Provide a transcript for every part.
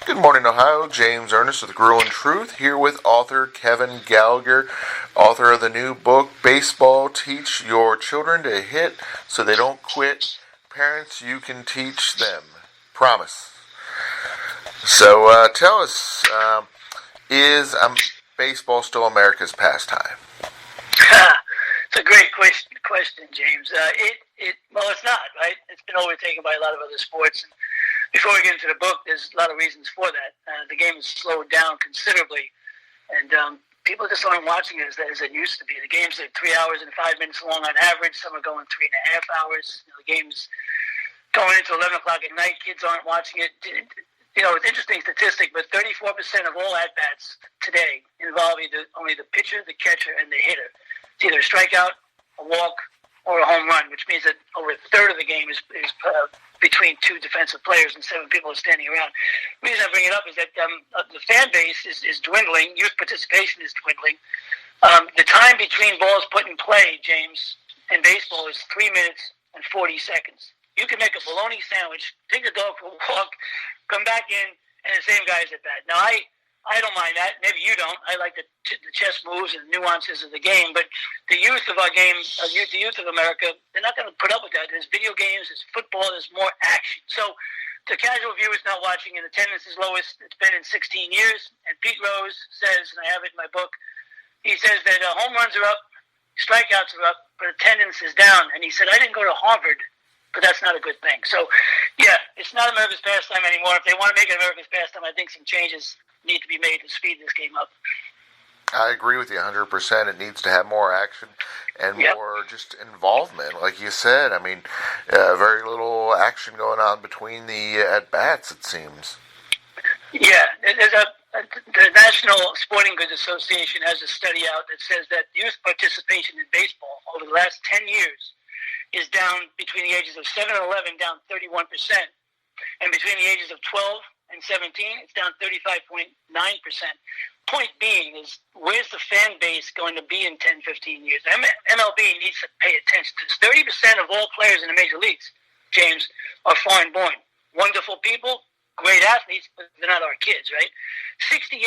Good morning, Ohio. James Ernest with Gruel and Truth, here with author Kevin Gallagher, author of the new book, Baseball, Teach Your Children to Hit So They Don't Quit. Parents, you can teach them. Promise. So tell us, is baseball still America's pastime? It's a great question, James. Well, it's not, right? It's been overtaken by a lot of other sports. And before we get into the book, there's a lot of reasons for that. The game has slowed down considerably, and people just aren't watching it as it used to be. The games are 3 hours and 5 minutes long on average. Some are going 3.5 hours. The game's going into 11 o'clock at night. Kids aren't watching it. It's an interesting statistic, but 34% of all at-bats today involve only the pitcher, the catcher, and the hitter. It's either a strikeout, a walk, or a home run, which means that over a third of the game is between two defensive players and 7 people are standing around. The reason I bring it up is that the fan base is dwindling. Youth participation is dwindling. The time between balls put in play, James, in baseball is 3 minutes and 40 seconds. You can make a bologna sandwich, take the dog for a walk, come back in, and the same guy's at bat. Now, I don't mind that. Maybe you don't. I like the chess moves and nuances of the game. But the youth of our game, the youth of America, they're not going to put up with that. There's video games, there's football, there's more action. So the casual viewers not watching, and attendance is lowest it's been in 16 years. And Pete Rose says, and I have it in my book, he says that home runs are up, strikeouts are up, but attendance is down. And he said, I didn't go to Harvard, but that's not a good thing. So, yeah, it's not America's pastime anymore. If they want to make it America's pastime, I think some changes need to be made to speed this game up. I agree with you 100%. It needs to have more action and more just involvement. Like you said, I mean, very little action going on between the at-bats, it seems. Yeah, there's the National Sporting Goods Association has a study out that says that youth participation in baseball over the last 10 years is down between the ages of 7 and 11, down 31%. And between the ages of 12 and 17, it's down 35.9%. Point being is, where's the fan base going to be in 10, 15 years? MLB needs to pay attention to this. 30% of all players in the major leagues, James, are foreign-born. Wonderful people, great athletes, but they're not our kids, right? 68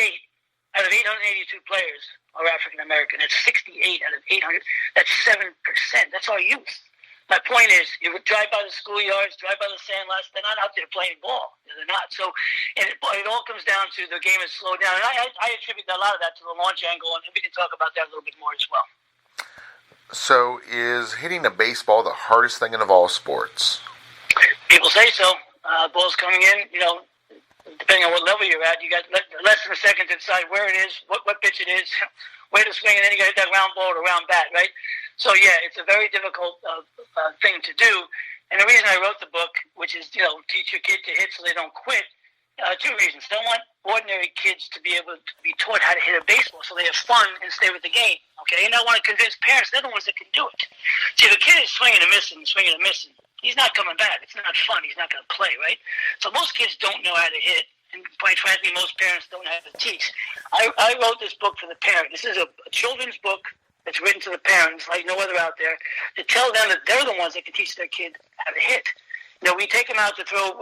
out of 882 players are African-American. That's 68 out of 800. That's 7%. That's our youth. My point is, you would drive by the schoolyards, drive by the sandlots, they're not out there playing ball. They're not. So it all comes down to the game has slowed down. And I attribute a lot of that to the launch angle, and we can talk about that a little bit more as well. So is hitting a baseball the hardest thing of all sports? People say so. Ball's coming in, depending on what level you're at, you got less than a second to decide where it is, what pitch it is, where to swing, and then you got to hit that round ball or round bat, right? So, yeah, it's a very difficult thing to do. And the reason I wrote the book, which is, teach your kid to hit so they don't quit, 2 reasons. I want ordinary kids to be able to be taught how to hit a baseball so they have fun and stay with the game, okay? And I want to convince parents they're the ones that can do it. See, if a kid is swinging and missing, he's not coming back. It's not fun. He's not going to play, right? So most kids don't know how to hit. And quite frankly, most parents don't have to teach. I wrote this book for the parent. This is a children's book that's written to the parents, like no other out there, to tell them that they're the ones that can teach their kid how to hit. We take them out to throw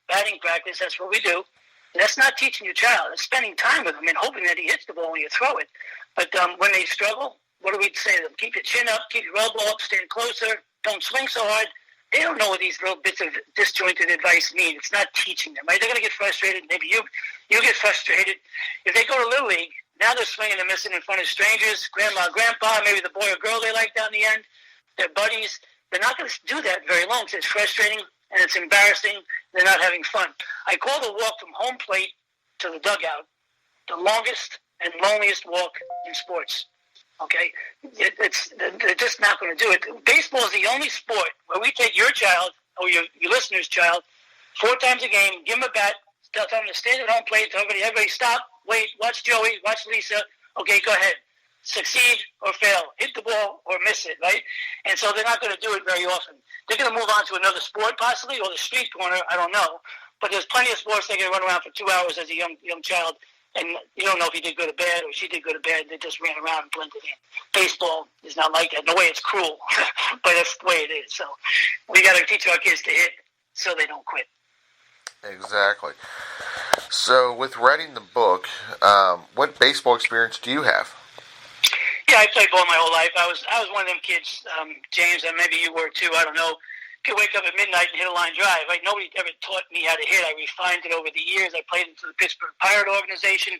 batting practice. That's what we do. And that's not teaching your child. It's spending time with them and hoping that he hits the ball when you throw it. But when they struggle, what do we say to them? Keep your chin up, keep your elbow up, stand closer, don't swing so hard. They don't know what these little bits of disjointed advice mean. It's not teaching them, right? They're going to get frustrated. Maybe you get frustrated. If they go to Little League, now they're swinging and missing in front of strangers, grandma, grandpa, maybe the boy or girl they like down the end, their buddies. They're not going to do that very long because it's frustrating and it's embarrassing. They're not having fun. I call the walk from home plate to the dugout the longest and loneliest walk in sports. Okay? They're just not going to do it. Baseball is the only sport where we take your child or your listener's child 4 times a game, give them a bat, tell them to stand at home plate, tell everybody stop, wait, watch Joey, watch Lisa. Okay, go ahead. Succeed or fail. Hit the ball or miss it, right? And so they're not going to do it very often. They're going to move on to another sport possibly, or the street corner, I don't know. But there's plenty of sports they can run around for 2 hours as a young child, and you don't know if he did good or bad or she did good or bad. They just ran around and blended in. Baseball is not like that. In a way, it's cruel, but that's the way it is. So we got to teach our kids to hit so they don't quit. Exactly. So, with writing the book, what baseball experience do you have? Yeah, I played ball my whole life. I was one of them kids, James, and maybe you were too. I don't know. Could wake up at midnight and hit a line drive. Right? Nobody ever taught me how to hit. I refined it over the years. I played for the Pittsburgh Pirate organization.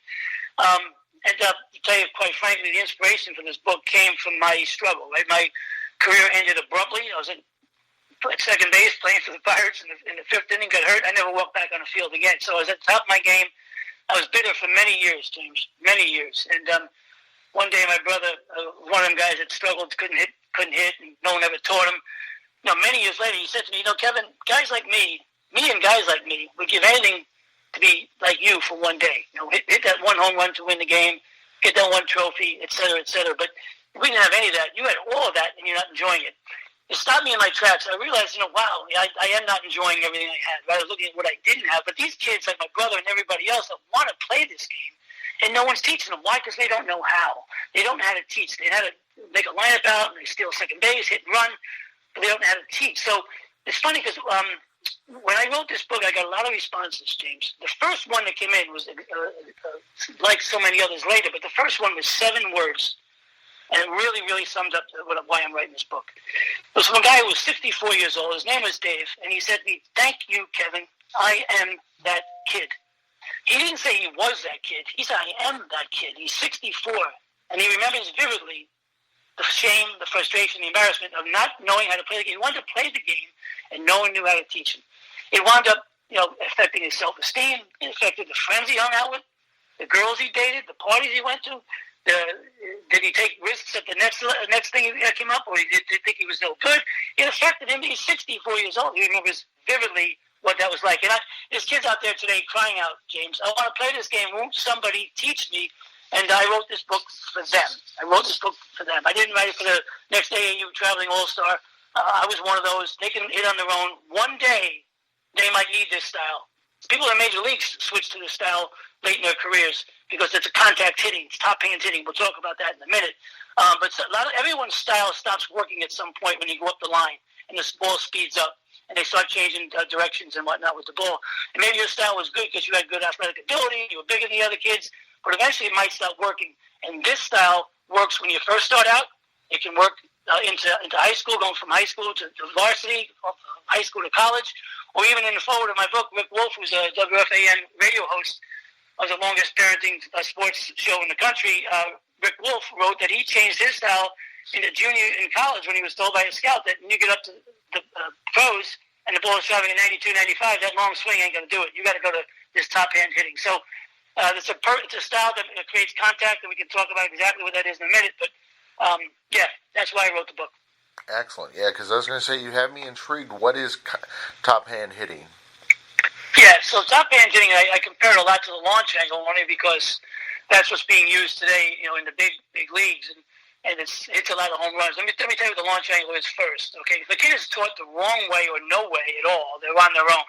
And to tell you quite frankly, the inspiration for this book came from my struggle. Right, my career ended abruptly. I was at second base playing for the Pirates in the fifth inning. Got hurt. I never walked back on the field again. So I was at the top of my game. I was bitter for many years, James. Many years. And one day, my brother, one of them guys that struggled, couldn't hit, and no one ever taught him. Many years later, he said to me, Kevin, guys like me and guys like me would give anything to be like you for one day. Hit that one home run to win the game, get that one trophy, et cetera, et cetera. But we didn't have any of that. You had all of that, and you're not enjoying it. It stopped me in my tracks. I realized, wow, I am not enjoying everything I had. Right? I was looking at what I didn't have. But these kids, like my brother and everybody else, that want to play this game, and no one's teaching them. Why? Because they don't know how. They don't know how to teach. They know how to make a lineup out, and they steal second base, hit and run, but they don't know how to teach. So it's funny because when I wrote this book, I got a lot of responses, James. The first one that came in was like so many others later, but the first one was 7 words, and it really, really summed up why I'm writing this book. It was from a guy who was 64 years old. His name was Dave, and he said to me, "Thank you, Kevin. I am that kid." He didn't say he was that kid. He said, "I am that kid." He's 64, and he remembers vividly the shame, the frustration, the embarrassment of not knowing how to play the game. He wanted to play the game, and no one knew how to teach him. It wound up, affecting his self-esteem. It affected the friends he hung out with, the girls he dated, the parties he went to. Did he take risks at the next thing that came up, or did he think he was no good? It affected him. He's 64 years old. He remembers vividly what that was like. And there's kids out there today crying out, James, I want to play this game. Won't somebody teach me? And I wrote this book for them. I didn't write it for the next AAU Traveling All-Star. I was one of those. They can hit on their own. One day, they might need this style. People in major leagues switch to this style late in their careers because it's a contact hitting. It's top-hand hitting. We'll talk about that in a minute. But everyone's style stops working at some point when you go up the line and the ball speeds up and they start changing directions and whatnot with the ball. And maybe your style was good because you had good athletic ability, you were bigger than the other kids, but eventually it might stop working. And this style works when you first start out. It can work into high school, going from high school to varsity, high school to college, or even in the forward of my book, Rick Wolf, who's a WFAN radio host of the longest parenting sports show in the country. Rick Wolf wrote that he changed his style in the junior in college when he was told by a scout that when you get up to the pros and the ball is driving at 92, 95, that long swing ain't going to do it. You got to go to this top-hand hitting. So it's a style that creates contact, and we can talk about exactly what that is in a minute. But, that's why I wrote the book. Excellent. Yeah, because I was going to say, you have me intrigued. What is top-hand hitting? Yeah, so top-hand hitting, I compare it a lot to the launch angle, only because that's what's being used today, in the big leagues, and it's a lot of home runs. Let me tell you what the launch angle is first. Okay, if the kid is taught the wrong way or no way at all, they're on their own.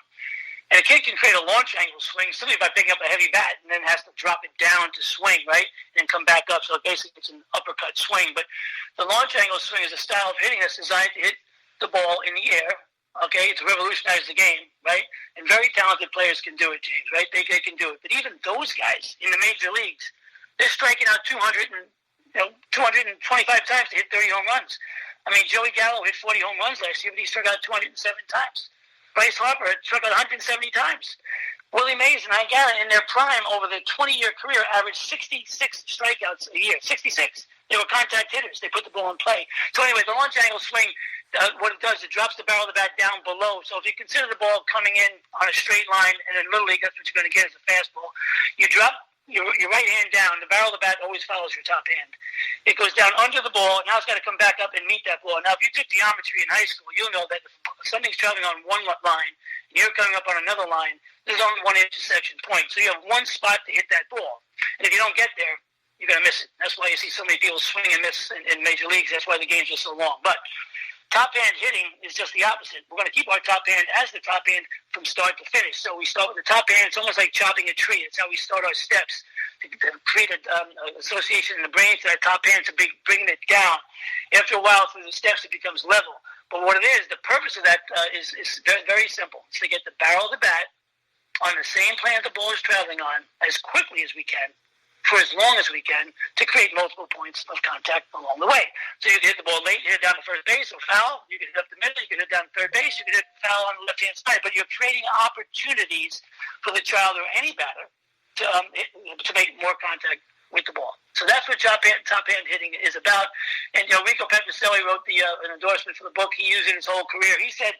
And a kid can create a launch angle swing simply by picking up a heavy bat and then has to drop it down to swing, right? And come back up. So basically it's an uppercut swing. But the launch angle swing is a style of hitting that's designed to hit the ball in the air, okay, to revolutionize the game, right? And very talented players can do it, James, right? They can do it. But even those guys in the major leagues, they're striking out 225 times to hit 30 home runs. I mean, Joey Gallo hit 40 home runs last year, but he struck out 207 times. Bryce Harper struck out 170 times. Willie Mays and Igala in their prime over their 20-year career averaged 66 strikeouts a year. 66. They were contact hitters. They put the ball in play. So anyway, the launch angle swing, what it does, it drops the barrel of the bat down below. So if you consider the ball coming in on a straight line, and in Little League, that's what you're going to get as a fastball. You drop your right hand down. The barrel of the bat always follows your top hand. It goes down under the ball. Now it's got to come back up and meet that ball. Now, if you took geometry in high school, you'll know that if something's traveling on one line and you're coming up on another line, there's only one intersection point. So you have one spot to hit that ball. And if you don't get there, you're going to miss it. That's why you see so many people swing and miss in major leagues. That's why the games are so long. But top-hand hitting is just the opposite. We're going to keep our top hand as the top hand from start to finish. So we start with the top hand. It's almost like chopping a tree. It's how we start our steps to create an association in the brain to that top hand to bring it down. After a while, through the steps, it becomes level. But what it is, the purpose of that is very, very simple. It's to get the barrel of the bat on the same plan the ball is traveling on as quickly as we can for as long as we can to create multiple points of contact along the way. So you can hit the ball late, hit it down to first base or foul. You can hit up the middle, you can hit it down to third base, you can hit foul on the left-hand side. But you're creating opportunities for the child or any batter to make more contact with the ball. So that's what top hand hitting is about. And Rico Petrocelli wrote an endorsement for the book. He used it his whole career. He said,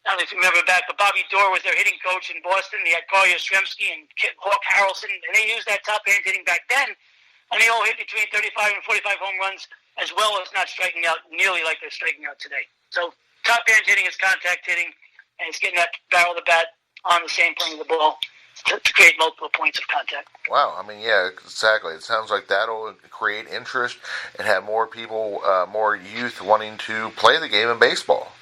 I don't know if you remember back, but Bobby Doerr was their hitting coach in Boston. He had Carl Yastrzemski and Hawk Harrelson, and they used that top hand hitting back then. And they all hit between 35 and 45 home runs, as well as not striking out nearly like they're striking out today. So top hand hitting is contact hitting, and it's getting that barrel of the bat on the same plane of the ball to create multiple points of contact. Wow, I mean, yeah, exactly. It sounds like that'll create interest and have more people, more youth wanting to play the game of baseball.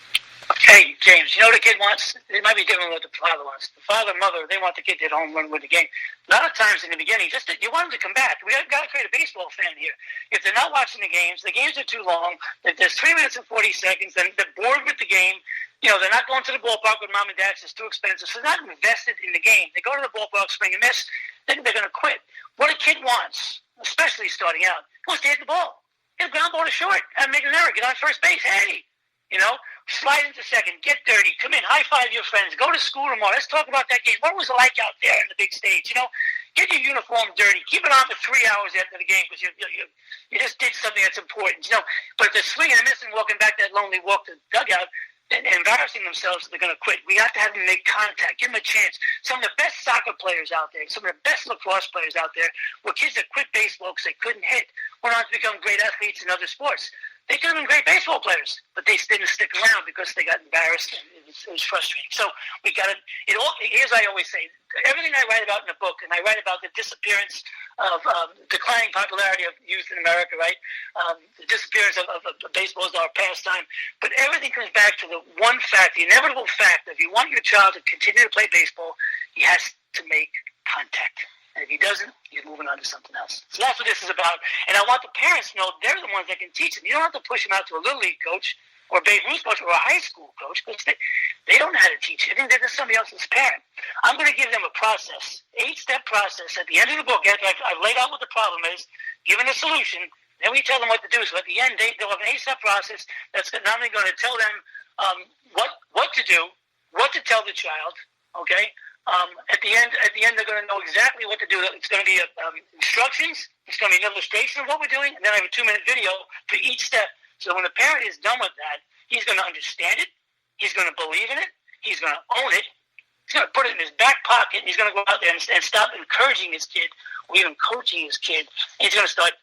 Hey, James, you know what the kid wants? It might be different than what the father wants. The father and mother, they want the kid to hit home run with the game. A lot of times in the beginning, you want them to come back. We got to create a baseball fan here. If they're not watching the games are too long, if there's 3 minutes and 40 seconds, then they're bored with the game. They're not going to the ballpark with mom and dad. It's too expensive. So they're not invested in the game. They go to the ballpark, swing and miss, then they're going to quit. What a kid wants, especially starting out, he wants to hit the ball. Hit a ground ball to short and make an error. Get on first base. Hey, slide into second, get dirty, come in, high-five your friends, go to school tomorrow. Let's talk about that game. What was it like out there in the big stage? Get your uniform dirty. Keep it on for 3 hours after the game because you just did something that's important. But if they're swinging and missing, walking back that lonely walk to the dugout, and embarrassing themselves, they're going to quit. We have to have them make contact, give them a chance. Some of the best soccer players out there, some of the best lacrosse players out there were kids that quit baseball because they couldn't hit, went on to become great athletes in other sports. They could have been great baseball players, but they didn't stick around because they got embarrassed and it was frustrating. So we got to, here's what I always say, everything I write about in the book, and I write about the disappearance of declining popularity of youth in America, right? The disappearance of baseball as our pastime. But everything comes back to the one fact, the inevitable fact that if you want your child to continue to play baseball, he has to make contact. And if he doesn't, he's moving on to something else. So that's what this is about. And I want the parents to know they're the ones that can teach them. You don't have to push them out to a Little League coach or a Babe Ruth coach or a high school coach because they don't know how to teach it. They're just somebody else's parent. I'm going to give them a process, 8-step process at the end of the book. After I've laid out what the problem is, given a solution, then we tell them what to do. So at the end, they'll have an 8-step process that's not only going to tell them what to do, what to tell the child, okay? At the end, they're going to know exactly what to do. It's going to be instructions. It's going to be an illustration of what we're doing, and then I have a 2-minute video for each step. So when the parent is done with that, he's going to understand it. He's going to believe in it. He's going to own it. He's going to put it in his back pocket, and he's going to go out there and stop encouraging his kid or even coaching his kid. And he's going to start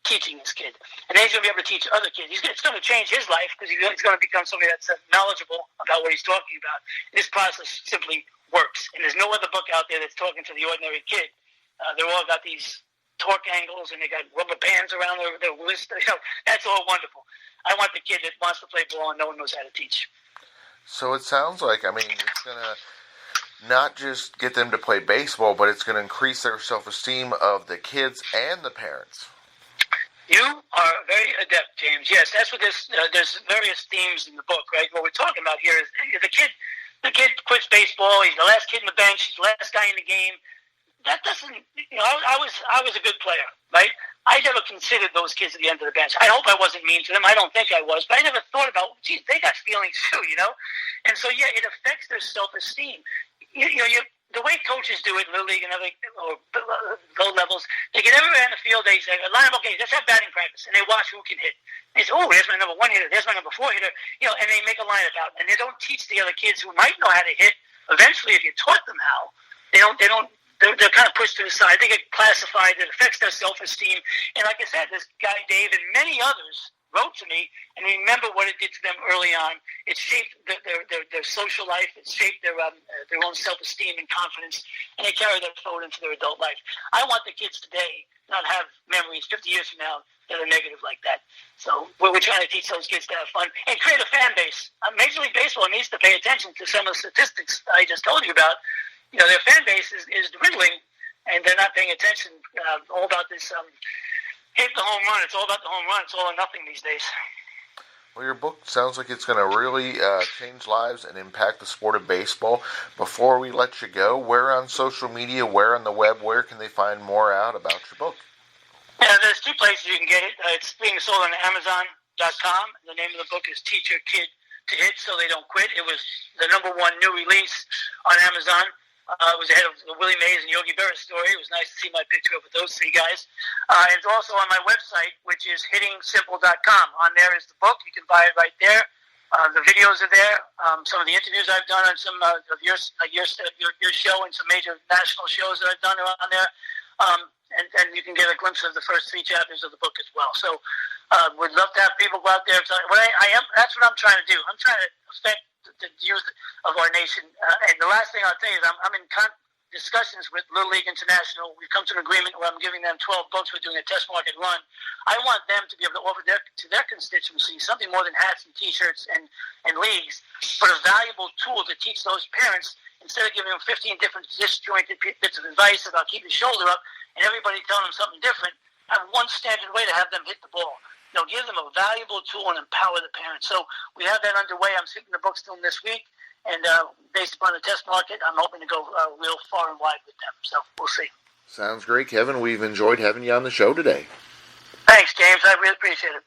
teaching his kid. And then he's going to be able to teach other kids. It's going to change his life because he's going to become somebody that's knowledgeable about what he's talking about. This process simply works. And there's no other book out there that's talking to the ordinary kid. They're all got these torque angles and they got rubber bands around their wrist. That's all wonderful. I want the kid that wants to play ball and no one knows how to teach. So it sounds like, it's going to not just get them to play baseball, but it's going to increase their self-esteem of the kids and the parents. You are very adept, James. Yes, that's what there's various themes in the book, right? What we're talking about here is the kid quits baseball. He's the last kid in the bench. He's the last guy in the game. That doesn't, I was a good player, right? I never considered those kids at the end of the bench. I hope I wasn't mean to them. I don't think I was, but I never thought about, geez, they got feelings too, And so, yeah, it affects their self-esteem. The way coaches do it in Little League and other or low levels, they get everywhere in the field. They say, line up, okay, let's have batting practice, and they watch who can hit. They say, oh, there's my number 1 hitter, there's my number 4 hitter, and they make a lineup out, and they don't teach the other kids who might know how to hit. Eventually, if you taught them how, they're kind of pushed to the side. They get classified. It affects their self-esteem. And like I said, this guy Dave and many others wrote to me and remember what it did to them early on. It shaped their social life. It shaped their own self-esteem and confidence, and they carry that forward into their adult life. I want the kids today not have memories 50 years from now that are negative like that. So we're trying to teach those kids to have fun and create a fan base. Major League Baseball needs to pay attention to some of the statistics I just told you about. Their fan base is dwindling, and they're not paying attention. All about this hit the home run. It's all about the home run. It's all or nothing these days. Well, your book sounds like it's going to really change lives and impact the sport of baseball. Before we let you go, where on social media, where on the web, where can they find more out about your book? Yeah, there's two places you can get it. It's being sold on Amazon.com. The name of the book is Teach Your Kid to Hit So They Don't Quit. It was the #1 new release on Amazon. It was ahead of the Willie Mays and Yogi Berra story. It was nice to see my picture up with those three guys. And it's also on my website, which is hittingsimple.com. On there is the book. You can buy it right there. The videos are there. Some of the interviews I've done on some of your show and some major national shows that I've done are on there. And you can get a glimpse of the first 3 chapters of the book as well. So we'd love to have people go out there. That's what I'm trying to do. I'm trying to affect the youth of our nation. And the last thing I'll tell you is I'm in discussions with Little League International. We've come to an agreement where I'm giving them 12 books. We're doing a test market run. I want them to be able to offer to their constituency something more than hats and T-shirts and leagues, but a valuable tool to teach those parents instead of giving them 15 different disjointed bits of advice about keeping your shoulder up and everybody telling them something different. Have one standard way to have them hit the ball. Give them a valuable tool and empower the parents. So we have that underway. I'm shipping the books to them this week. And based upon the test market, I'm hoping to go real far and wide with them. So we'll see. Sounds great, Kevin. We've enjoyed having you on the show today. Thanks, James. I really appreciate it.